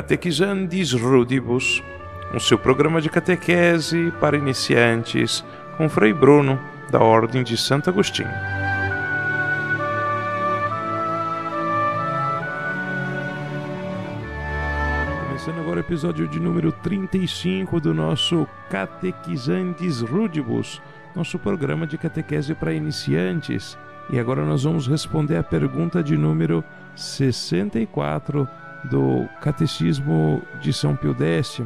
Catequizandis Rudibus, o seu programa de catequese para iniciantes, com Frei Bruno, da Ordem de Santo Agostinho. Começando agora o episódio de número 35 do nosso Catequizandis Rudibus, nosso programa de catequese para iniciantes. E agora nós vamos responder a pergunta de número 64 do Catecismo de São Pio X.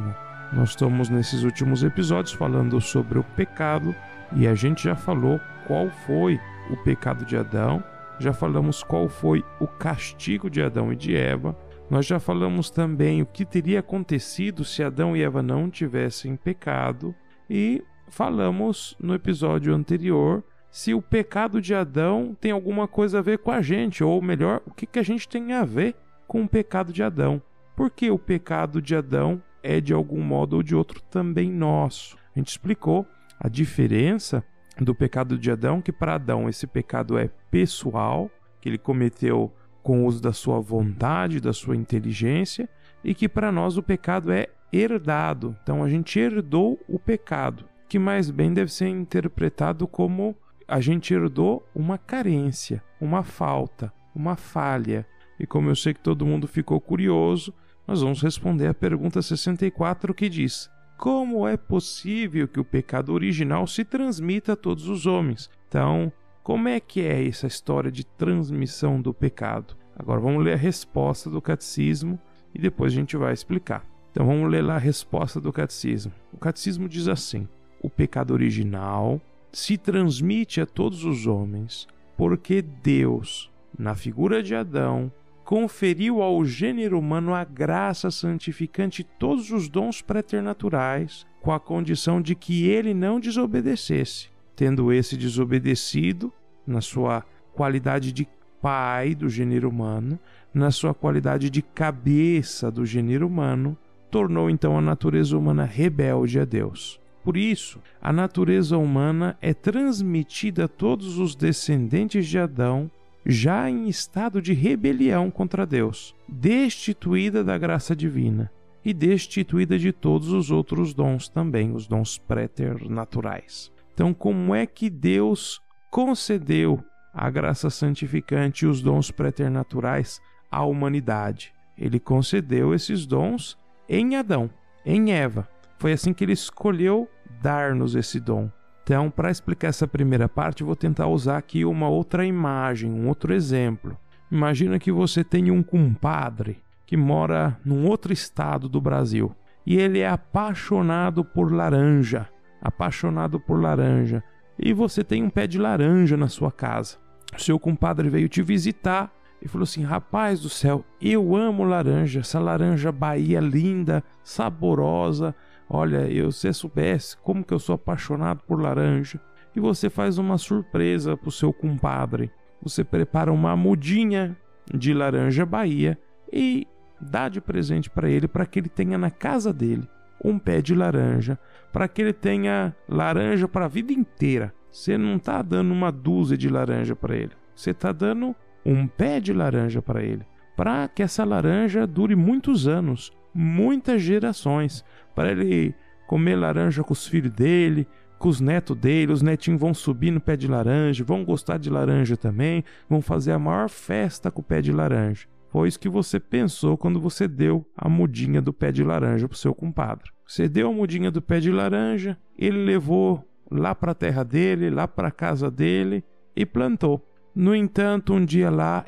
Nós estamos nesses últimos episódios falando sobre o pecado e a gente já falou qual foi o pecado de Adão, já falamos qual foi o castigo de Adão e de Eva, nós já falamos também o que teria acontecido se Adão e Eva não tivessem pecado e falamos no episódio anterior se o pecado de Adão tem alguma coisa a ver com a gente, ou melhor, o que a gente tem a ver com o pecado de Adão. Porque o pecado de Adão é de algum modo ou de outro também nosso. A gente explicou a diferença do pecado de Adão, que para Adão esse pecado é pessoal, que ele cometeu com o uso da sua vontade, da sua inteligência, e que para nós o pecado é herdado. Então a gente herdou o pecado, que mais bem deve ser interpretado como a gente herdou uma carência, uma falta, uma falha. E como eu sei que todo mundo ficou curioso, nós vamos responder a pergunta 64, que diz: como é possível que o pecado original se transmita a todos os homens? Então, como é que é essa história de transmissão do pecado? Agora vamos ler a resposta do catecismo e depois a gente vai explicar. Então vamos ler lá a resposta do catecismo. O catecismo diz assim: o pecado original se transmite a todos os homens porque Deus, na figura de Adão, conferiu ao gênero humano a graça santificante e todos os dons preternaturais, com a condição de que ele não desobedecesse. Tendo esse desobedecido, na sua qualidade de pai do gênero humano, na sua qualidade de cabeça do gênero humano, tornou então a natureza humana rebelde a Deus. Por isso, a natureza humana é transmitida a todos os descendentes de Adão, já em estado de rebelião contra Deus, destituída da graça divina e destituída de todos os outros dons também, os dons preternaturais. Então, como é que Deus concedeu a graça santificante e os dons preternaturais à humanidade? Ele concedeu esses dons em Adão, em Eva. Foi assim que ele escolheu dar-nos esse dom. Então, para explicar essa primeira parte, eu vou tentar usar aqui uma outra imagem, um outro exemplo. Imagina que você tem um compadre que mora num outro estado do Brasil e ele é apaixonado por laranja, e você tem um pé de laranja na sua casa. O seu compadre veio te visitar e falou assim: rapaz do céu, eu amo laranja, essa laranja Bahia linda, saborosa. Olha, se você soubesse como que eu sou apaixonado por laranja. E você faz uma surpresa para o seu compadre. Você prepara uma mudinha de laranja Bahia e dá de presente para ele, para que ele tenha na casa dele um pé de laranja, para que ele tenha laranja para a vida inteira. Você não está dando uma dúzia de laranja para ele. Você está dando um pé de laranja para ele, para que essa laranja dure muitos anos, muitas gerações, para ele comer laranja com os filhos dele, com os netos dele. Os netinhos vão subir no pé de laranja, vão gostar de laranja também, vão fazer a maior festa com o pé de laranja. Foi isso que você pensou quando você deu a mudinha do pé de laranja para o seu compadre. Você deu a mudinha do pé de laranja, ele levou lá para a terra dele, lá para a casa dele e plantou. No entanto, um dia lá,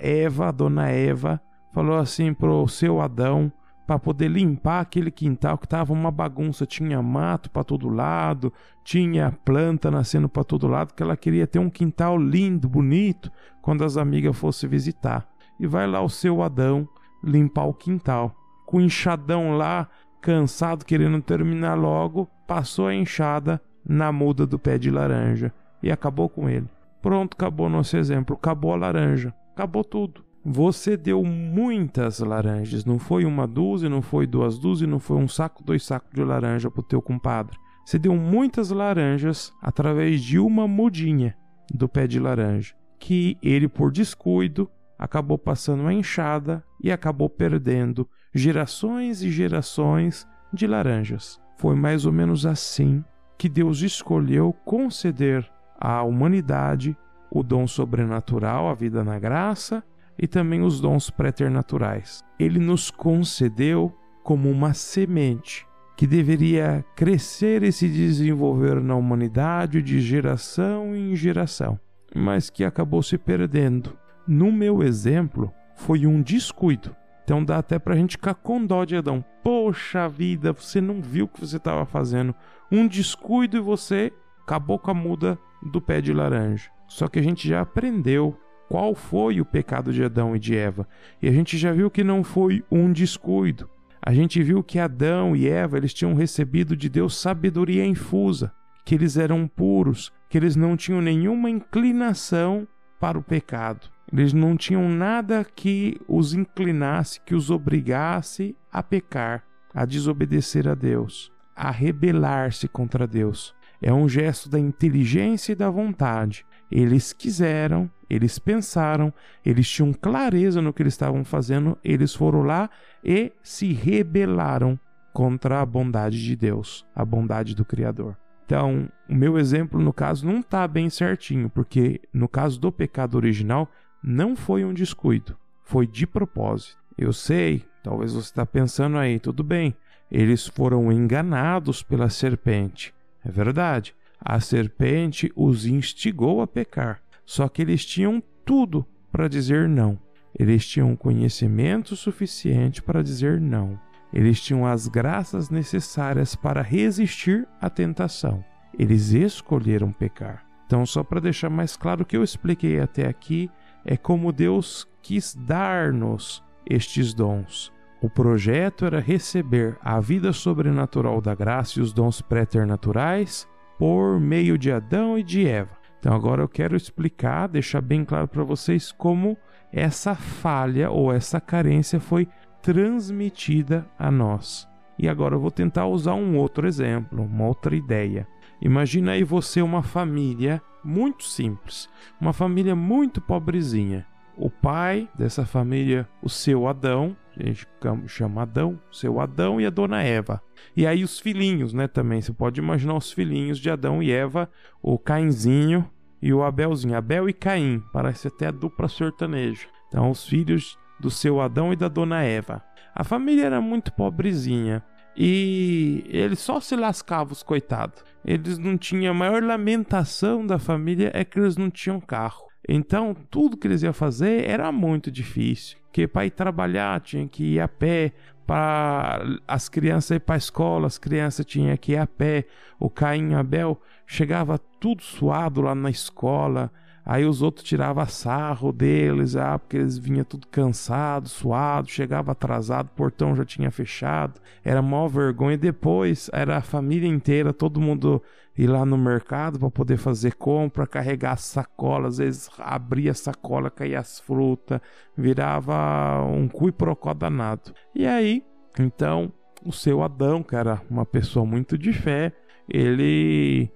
a dona Eva, falou assim para o seu Adão, para poder limpar aquele quintal que estava uma bagunça, tinha mato para todo lado, tinha planta nascendo para todo lado, que ela queria ter um quintal lindo, bonito, quando as amigas fossem visitar. E vai lá o seu Adão limpar o quintal. Com o enxadão lá, cansado, querendo terminar logo, passou a enxada na muda do pé de laranja e acabou com ele. Pronto, acabou nosso exemplo, acabou a laranja, acabou tudo. Você deu muitas laranjas, não foi uma dúzia, não foi duas dúzias, não foi um saco, 2 sacos de laranja pro teu compadre. Você deu muitas laranjas através de uma mudinha do pé de laranja, que ele, por descuido, acabou passando a enxada e acabou perdendo gerações e gerações de laranjas. Foi mais ou menos assim que Deus escolheu conceder à humanidade o dom sobrenatural, a vida na graça, e também os dons preternaturais. Ele nos concedeu como uma semente que deveria crescer e se desenvolver na humanidade de geração em geração, mas que acabou se perdendo. No meu exemplo, foi um descuido. Então dá até pra gente ficar com dó de Adão. Poxa vida, você não viu o que você estava fazendo. Um descuido e você acabou com a muda do pé de laranja. Só que a gente já aprendeu qual foi o pecado de Adão e de Eva. E a gente já viu que não foi um descuido. A gente viu que Adão e Eva, eles tinham recebido de Deus sabedoria infusa, que eles eram puros, que eles não tinham nenhuma inclinação para o pecado. Eles não tinham nada que os inclinasse, que os obrigasse a pecar, a desobedecer a Deus, a rebelar-se contra Deus. É um gesto da inteligência e da vontade. Eles quiseram, eles pensaram, eles tinham clareza no que eles estavam fazendo, eles foram lá e se rebelaram contra a bondade de Deus, a bondade do Criador. Então, o meu exemplo, no caso, não está bem certinho, porque no caso do pecado original, não foi um descuido, foi de propósito. Eu sei, talvez você está pensando aí, tudo bem, eles foram enganados pela serpente. É verdade, a serpente os instigou a pecar, só que eles tinham tudo para dizer não. Eles tinham conhecimento suficiente para dizer não. Eles tinham as graças necessárias para resistir à tentação. Eles escolheram pecar. Então, só para deixar mais claro o que eu expliquei até aqui, é como Deus quis dar-nos estes dons. O projeto era receber a vida sobrenatural da graça e os dons preternaturais por meio de Adão e de Eva. Então agora eu quero explicar, deixar bem claro para vocês como essa falha ou essa carência foi transmitida a nós. E agora eu vou tentar usar um outro exemplo, uma outra ideia. Imagina aí você uma família muito simples, uma família muito pobrezinha. O pai dessa família, o seu Adão, a gente chama Adão, o seu Adão e a dona Eva. E aí os filhinhos, né, também, você pode imaginar os filhinhos de Adão e Eva, o Cainzinho e o Abelzinho, Abel e Caim, parece até a dupla sertaneja. Então os filhos do seu Adão e da dona Eva. A família era muito pobrezinha e eles só se lascavam, os coitados. Eles não tinham, a maior lamentação da família é que eles não tinham carro. Então, tudo que eles iam fazer era muito difícil, porque para ir trabalhar tinha que ir a pé, para as crianças ir para a escola, as crianças tinham que ir a pé. O Caim e o Abel chegava tudo suado lá na escola, aí os outros tiravam sarro deles, porque eles vinham tudo cansado, suado, chegava atrasado, o portão já tinha fechado, era maior vergonha. Depois era a família inteira, todo mundo ir lá no mercado para poder fazer compra, carregar a sacola, às vezes abria a sacola, caía as frutas, virava um cu e procó danado. E aí, então, o seu Adão, que era uma pessoa muito de fé, ele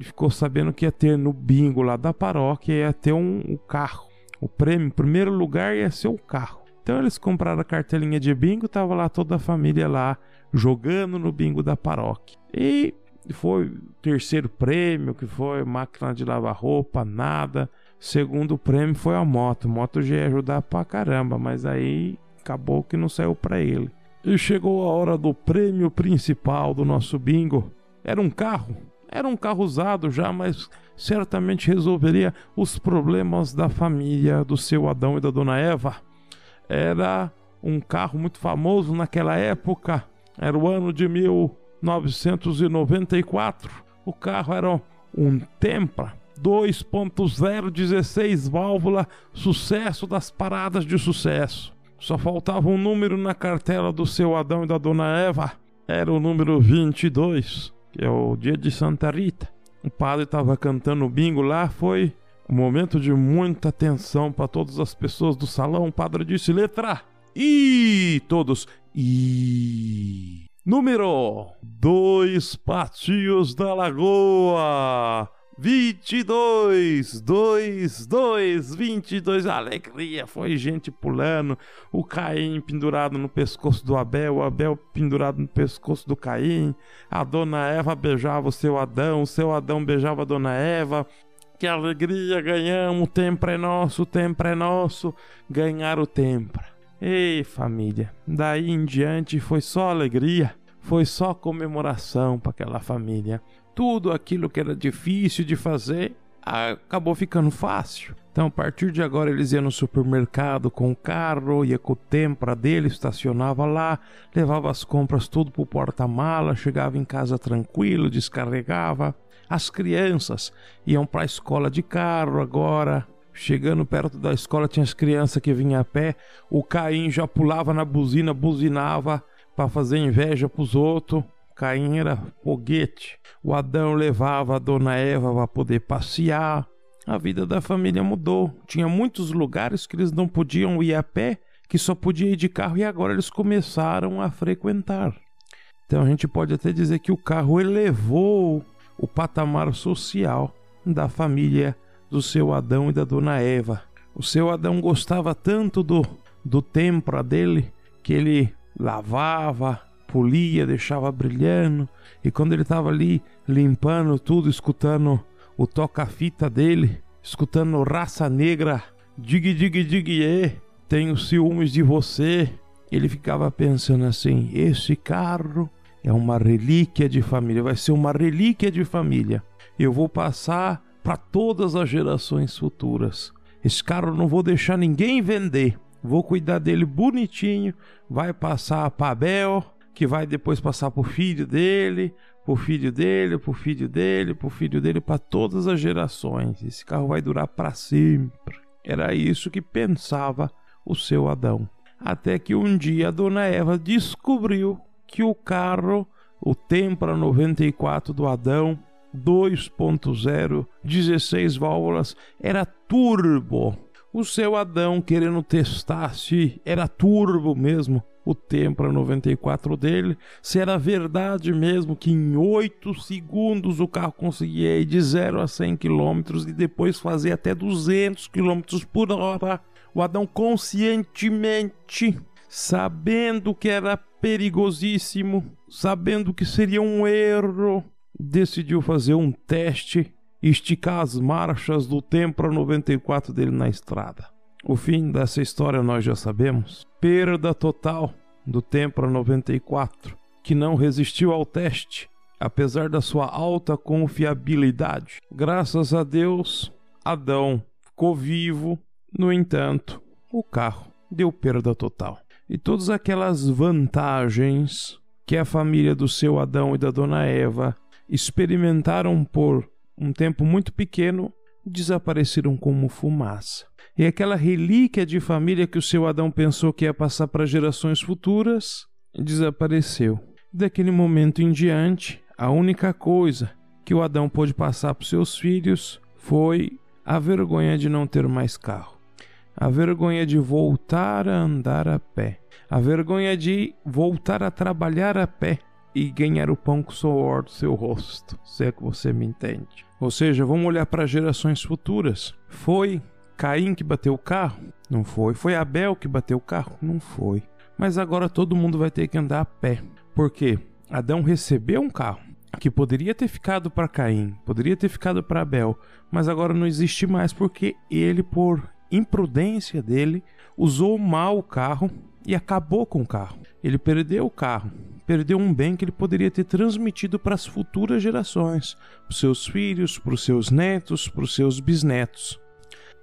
ficou sabendo que ia ter no bingo lá da paróquia, ia ter um carro. O prêmio, em primeiro lugar, ia ser o carro. Então eles compraram a cartelinha de bingo, tava lá toda a família lá, jogando no bingo da paróquia. E foi o terceiro prêmio, que foi máquina de lavar roupa, nada. Segundo prêmio foi a moto. A moto já ia ajudar pra caramba, mas aí acabou que não saiu pra ele. E chegou a hora do prêmio principal do nosso bingo. Era um carro. Era um carro usado já, mas certamente resolveria os problemas da família do seu Adão e da dona Eva. Era um carro muito famoso naquela época. Era o ano de 1994. O carro era um Tempra 2.0, 16 válvula, sucesso das paradas de sucesso. Só faltava um número na cartela do seu Adão e da dona Eva. Era o número 22, que é o dia de Santa Rita. O padre estava cantando o bingo lá, foi um momento de muita tensão para todas as pessoas do salão. O padre disse: letra I, todos I. Número 2, Patinhos da Lagoa. 22, 22, alegria, foi gente pulando, o Caim pendurado no pescoço do Abel, o Abel pendurado no pescoço do Caim, a dona Eva beijava o seu Adão beijava a dona Eva. Que alegria, ganhamos, o tempo é nosso, ganhar o tempo. Ei, família, daí em diante foi só alegria, foi só comemoração para aquela família. Tudo aquilo que era difícil de fazer acabou ficando fácil. Então, a partir de agora, eles iam no supermercado com o carro, ia com o Tempra dele, estacionava lá, levava as compras tudo pro porta-mala, chegava em casa tranquilo, descarregava. As crianças iam para a escola de carro agora. Chegando perto da escola, tinha as crianças que vinham a pé. O Caim já pulava na buzina, buzinava para fazer inveja pros outros. Caim era foguete. O Adão levava a dona Eva para poder passear. A vida da família mudou. Tinha muitos lugares que eles não podiam ir a pé, que só podiam ir de carro, e agora eles começaram a frequentar. Então a gente pode até dizer que o carro elevou o patamar social da família do seu Adão e da dona Eva. O seu Adão gostava tanto do Tempra dele que ele lavava, polia, deixava brilhando, e quando ele estava ali limpando tudo, escutando o toca-fita dele, escutando Raça Negra, dig dig dig, tenho ciúmes de você, ele ficava pensando assim: esse carro é uma relíquia de família, vai ser uma relíquia de família, eu vou passar para todas as gerações futuras. Esse carro não vou deixar ninguém vender, vou cuidar dele bonitinho, vai passar para Abel, que vai depois passar pro filho dele, pro filho dele, pro filho dele, pro filho dele, para todas as gerações. Esse carro vai durar para sempre. Era isso que pensava o seu Adão. Até que um dia a dona Eva descobriu que o carro, o Tempra 94 do Adão, 2.0, 16 válvulas, era turbo. O seu Adão, querendo testar se era turbo mesmo o Tempra 94 dele, se era verdade mesmo que em 8 segundos o carro conseguia ir de 0 a 100 km e depois fazer até 200 km por hora. O Adão, conscientemente, sabendo que era perigosíssimo, sabendo que seria um erro, decidiu fazer um teste e esticar as marchas do Tempra 94 dele na estrada. O fim dessa história nós já sabemos. Perda total do Tempra 94, que não resistiu ao teste, apesar da sua alta confiabilidade. Graças a Deus, Adão ficou vivo. No entanto, o carro deu perda total. E todas aquelas vantagens que a família do seu Adão e da dona Eva experimentaram por um tempo muito pequeno, desapareceram como fumaça. E aquela relíquia de família que o seu Adão pensou que ia passar para gerações futuras, desapareceu. Daquele momento em diante, a única coisa que o Adão pôde passar para os seus filhos foi a vergonha de não ter mais carro, a vergonha de voltar a andar a pé, a vergonha de voltar a trabalhar a pé e ganhar o pão com o suor do seu rosto, se é que você me entende. Ou seja, vamos olhar para gerações futuras. Foi Caim que bateu o carro? Não foi. Foi Abel que bateu o carro? Não foi. Mas agora todo mundo vai ter que andar a pé. Por quê? Adão recebeu um carro que poderia ter ficado para Caim, poderia ter ficado para Abel, mas agora não existe mais porque ele, por imprudência dele, usou mal o carro e acabou com o carro. Ele perdeu o carro, perdeu um bem que ele poderia ter transmitido para as futuras gerações, para os seus filhos, para os seus netos, para os seus bisnetos.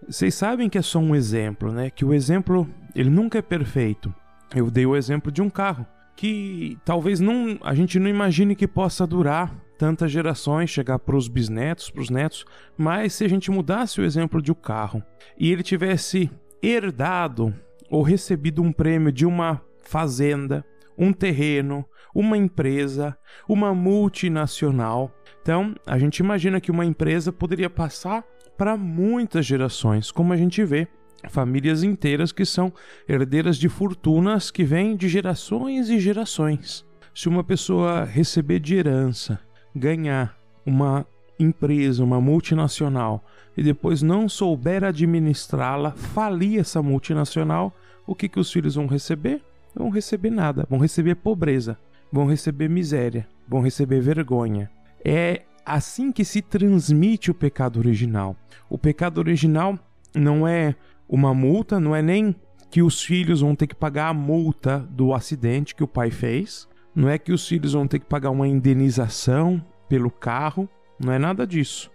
Vocês sabem que é só um exemplo, né? Que o exemplo, ele nunca é perfeito. Eu dei o exemplo de um carro que talvez a gente não imagine que possa durar tantas gerações, chegar para os bisnetos, para os netos, mas se a gente mudasse o exemplo de um carro e ele tivesse herdado ou recebido um prêmio de uma fazenda, um terreno, uma empresa, uma multinacional, então a gente imagina que uma empresa poderia passar para muitas gerações, como a gente vê famílias inteiras que são herdeiras de fortunas que vêm de gerações e gerações. Se uma pessoa receber de herança, ganhar uma empresa, uma multinacional, e depois não souber administrá-la, falir essa multinacional, o que os filhos vão receber? Não vão receber nada, vão receber pobreza, vão receber miséria, vão receber vergonha. É assim que se transmite o pecado original. O pecado original não é uma multa, não é nem que os filhos vão ter que pagar a multa do acidente que o pai fez, não é que os filhos vão ter que pagar uma indenização pelo carro, não é nada disso.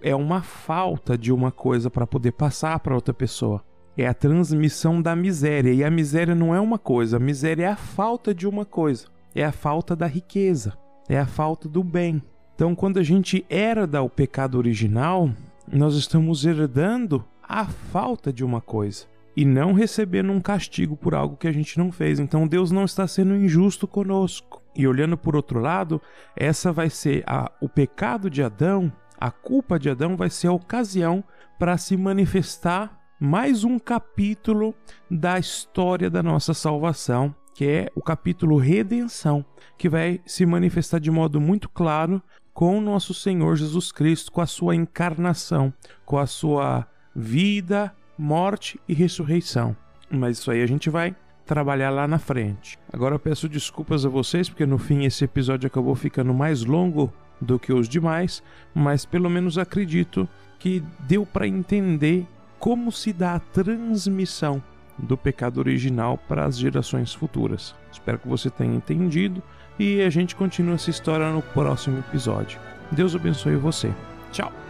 É uma falta de uma coisa para poder passar para outra pessoa. É a transmissão da miséria, e a miséria não é uma coisa, a miséria é a falta de uma coisa, é a falta da riqueza, é a falta do bem. Então, quando a gente herda o pecado original, nós estamos herdando a falta de uma coisa e não recebendo um castigo por algo que a gente não fez. Então, Deus não está sendo injusto conosco. E olhando por outro lado, essa vai ser o pecado de Adão, a culpa de Adão vai ser a ocasião para se manifestar mais um capítulo da história da nossa salvação, que é o capítulo Redenção, que vai se manifestar de modo muito claro com o nosso Senhor Jesus Cristo, com a sua encarnação, com a sua vida, morte e ressurreição. Mas isso aí a gente vai trabalhar lá na frente. Agora eu peço desculpas a vocês, porque no fim esse episódio acabou ficando mais longo do que os demais, mas pelo menos acredito que deu para entender como se dá a transmissão do pecado original para as gerações futuras. Espero que você tenha entendido e a gente continua essa história no próximo episódio. Deus abençoe você. Tchau!